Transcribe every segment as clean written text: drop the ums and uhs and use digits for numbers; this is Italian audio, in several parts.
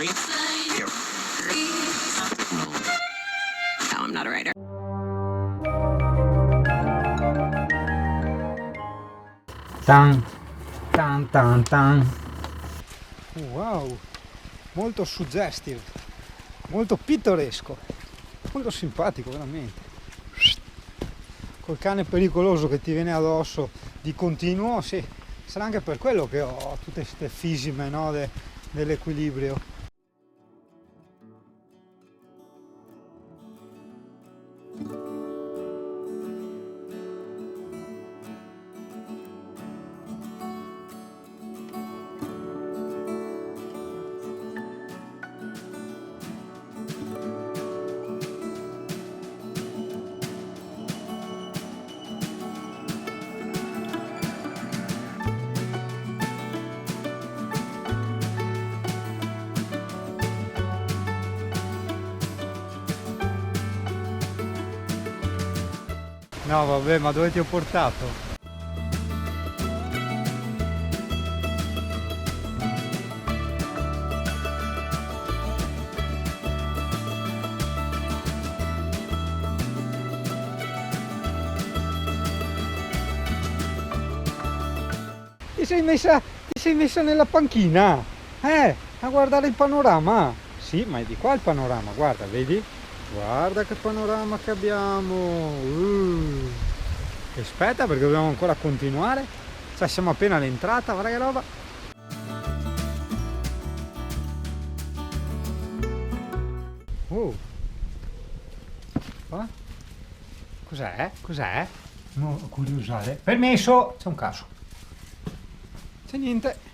No, I'm not a writer. Tan, tan, tan, tan. Wow, molto suggestive, molto pittoresco, molto simpatico veramente. Col cane pericoloso che ti viene addosso di continuo, sì, sarà anche per quello che ho tutte queste fisime, no, dell'equilibrio. No vabbè, ma dove ti ho portato? Ti sei messa nella panchina? A guardare il panorama? Sì, ma è di qua il panorama, guarda, vedi? Guarda che panorama che abbiamo! Aspetta perché dobbiamo ancora continuare. Cioè siamo appena all'entrata, guarda che roba! Oh! Qua? Cos'è? Cos'è? No, curiosare. Permesso! C'è un caso. C'è niente.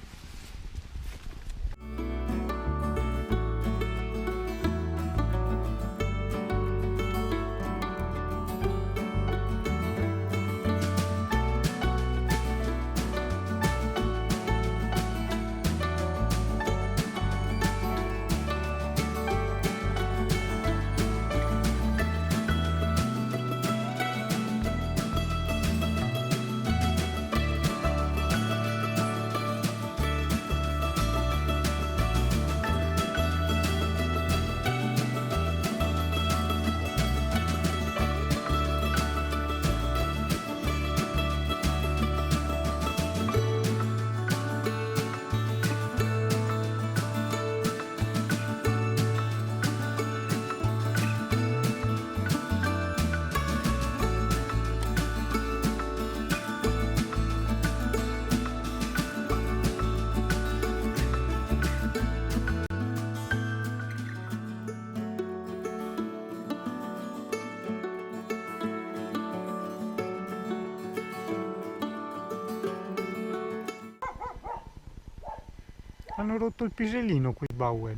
Hanno rotto il pisellino quei Bauer.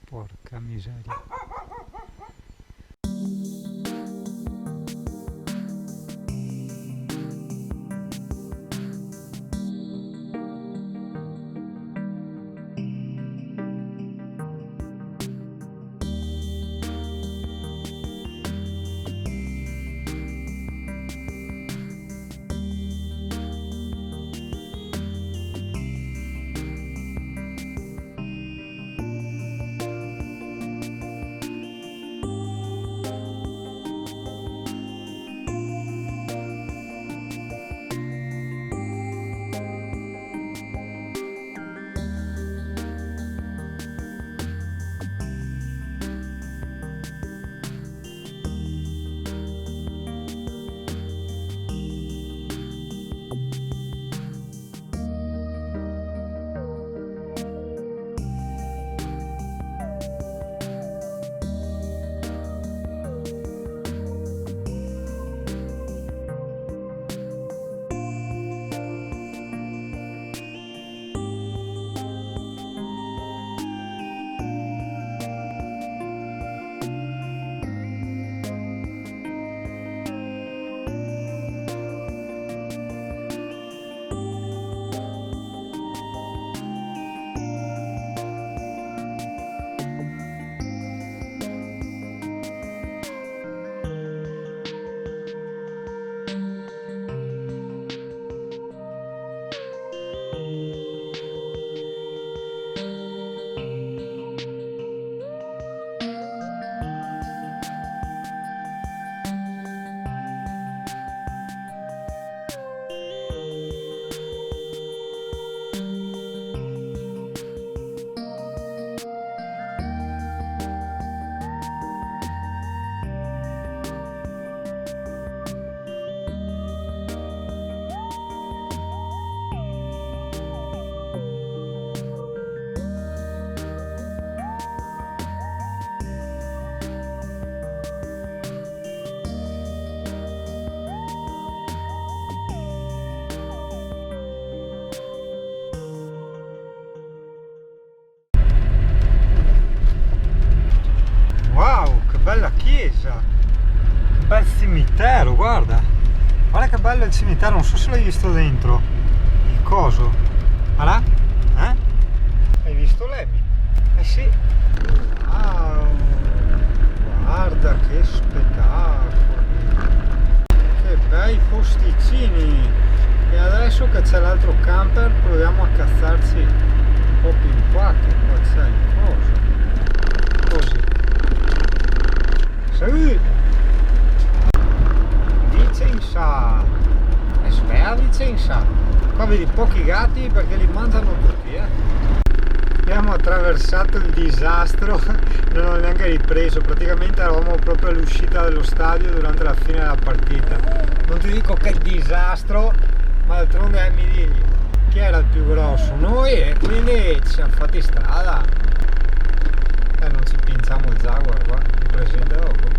Porca miseria. bella chiesa, che bel cimitero, guarda che bello il cimitero, non so se l'hai visto dentro, il coso, ma là, hai visto Lemmy? Eh sì, wow, guarda che spettacolo, che bei posticini. E adesso che c'è l'altro camper proviamo a cazzarci un po' più in qua, che qua c'è il coso, così. Sì. Vicenza, è svea Vicenza. Qua vedi pochi gatti perché li mangiano tutti, Abbiamo attraversato il disastro, non ho neanche ripreso, praticamente eravamo proprio all'uscita dello stadio durante la fine della partita. Non ti dico che disastro, ma d'altronde mi digli, chi era il più grosso? Noi, e quindi ci siamo fatti strada. Non ci pinciamo il Jaguar qua, ti presente dopo.